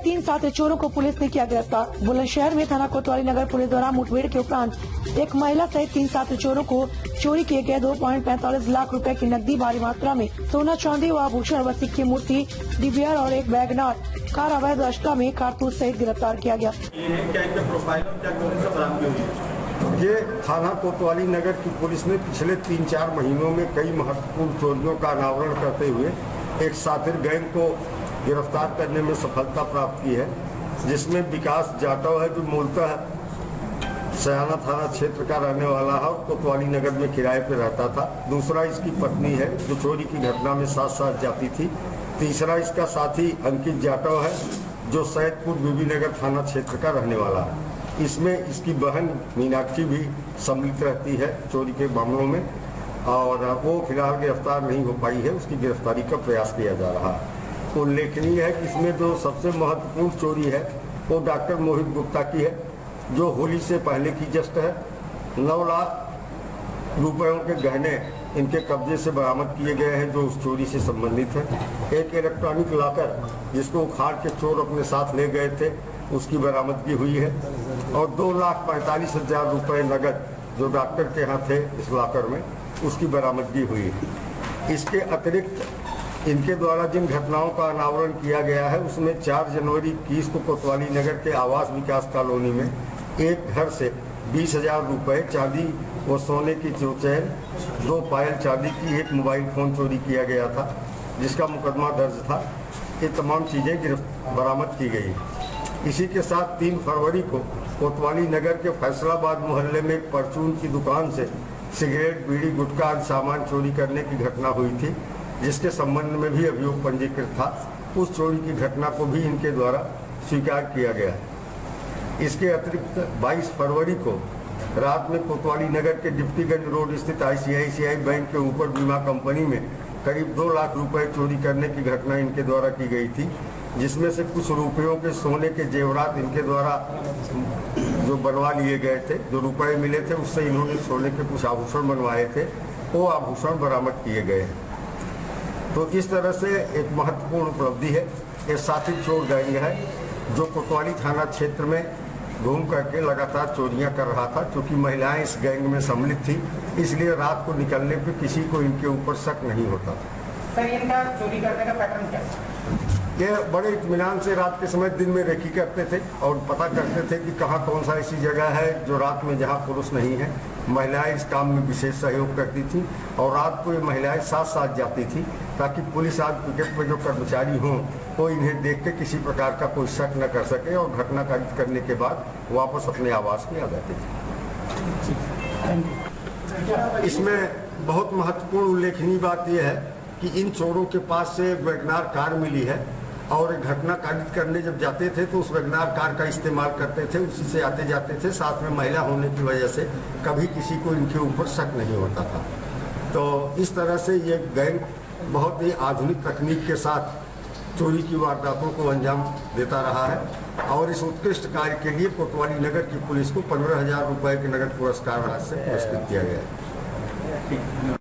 3 साथी चोरों को पुलिस ने किया गिरफ्तार। बुलंदशहर में थाना कोतवाली नगर पुलिस द्वारा मुठभेड़ के उपरांत एक महिला सहित 3 साथी चोरों को चोरी किए गए 2.45 लाख रुपए की नकदी, भारी मात्रा में सोना चांदी व आभूषण व सिक्के, मूर्ति, डीवीआर और एक वैगनार कार अवैध अवस्था में कारतूस सहित गिरफ्तार किया गया। ये थाना कोतवाली नगर की पुलिस ने पिछले 3-4 महीनों में कई महत्वपूर्ण चोरियों का अनावरण करते हुए एक सातिर गैंग को गिरफ्तार करने में सफलता प्राप्त की है, जिसमें विकास जाटव है जो मूलतः सयाना थाना क्षेत्र का रहने वाला है और कोतवाली नगर में किराए पर रहता था। दूसरा इसकी पत्नी है जो चोरी की घटना में साथ साथ जाती थी। तीसरा इसका साथी अंकित जाटव है जो सैदपुर बीबीनगर थाना क्षेत्र का रहने वाला है। इसमें इसकी बहन मीनाक्षी भी सम्मिलित रहती है चोरी के मामलों में और वो फिलहाल गिरफ्तार नहीं हो पाई है। उसकी गिरफ्तारी का प्रयास किया जा रहा है। उल्लेखनीय है कि इसमें जो सबसे महत्वपूर्ण चोरी है वो डॉक्टर मोहित गुप्ता की है जो होली से पहले की जस्ट है। 9 लाख रुपयों के गहने इनके कब्जे से बरामद किए गए हैं जो उस चोरी से संबंधित है। एक इलेक्ट्रॉनिक लॉकर जिसको उखाड़ के चोर अपने साथ ले गए थे उसकी बरामदगी हुई है और 2,45,000 रुपये नगद जो डॉक्टर के यहाँ थे इस लॉकर में उसकी बरामदगी हुई है। इसके अतिरिक्त इनके द्वारा जिन घटनाओं का अनावरण किया गया है उसमें 4 जनवरी 21 को कोतवाली नगर के आवास विकास कॉलोनी में एक घर से 20,000 रुपये चांदी व सोने की चैन, 2 पायल चांदी की, एक मोबाइल फ़ोन चोरी किया गया था जिसका मुकदमा दर्ज था। ये तमाम चीज़ें बरामद की गई। इसी के साथ 3 फरवरी को कोतवाली नगर के फैसलाबाद मोहल्ले में एक परचून की दुकान से सिगरेट, बीड़ी, गुटखा आदि सामान चोरी करने की घटना हुई थी जिसके संबंध में भी अभियोग पंजीकृत था। उस चोरी की घटना को भी इनके द्वारा स्वीकार किया गया। इसके अतिरिक्त 22 फरवरी को रात में कोतवाली नगर के डिप्टीगंज रोड स्थित ICICI बैंक के ऊपर बीमा कंपनी में करीब 2 लाख रुपए चोरी करने की घटना इनके द्वारा की गई थी, जिसमें से कुछ रुपयों के सोने के जेवरात इनके द्वारा जो बनवा लिए गए थे। जो रुपए मिले थे उससे इन्होंने सोने के कुछ आभूषण बनवाए थे, वो आभूषण बरामद किए गए। तो इस तरह से एक महत्वपूर्ण उपलब्धि है। ये साथी चोर गैंग है जो कोतवाली थाना क्षेत्र में घूम करके लगातार चोरियां कर रहा था। क्योंकि महिलाएं इस गैंग में सम्मिलित थी इसलिए रात को निकलने पे किसी को इनके ऊपर शक नहीं होता। सर, इनका चोरी करने का पैटर्न क्या है? ये बड़े इत्मीनान से रात के समय दिन में रेकी करते थे और पता करते थे कि कहाँ कौन सा ऐसी जगह है जो रात में जहाँ पुरुष नहीं है। महिलाएं इस काम में विशेष सहयोग करती थी और रात को ये महिलाएं साथ साथ जाती थी ताकि पुलिस आज पिकेट में जो कर्मचारी हों वो इन्हें देख के किसी प्रकार का कोई शक न कर सके और घटना कारित करने के बाद वापस अपने आवास में आ जाते थे। इसमें बहुत महत्वपूर्ण उल्लेखनीय बात यह है कि इन चोरों के पास से वैगनार कार मिली है और घटना कारित करने जब जाते थे तो उस वैगनार कार का इस्तेमाल करते थे, उसी से आते जाते थे। साथ में महिला होने की वजह से कभी किसी को इनके ऊपर शक नहीं होता था। तो इस तरह से ये गैंग बहुत ही आधुनिक तकनीक के साथ चोरी की वारदातों को अंजाम देता रहा है और इस उत्कृष्ट कार्य के लिए कोतवाली नगर की पुलिस को 15,000 रुपये के नगद पुरस्कार राशि से पुरस्कृत किया गया है।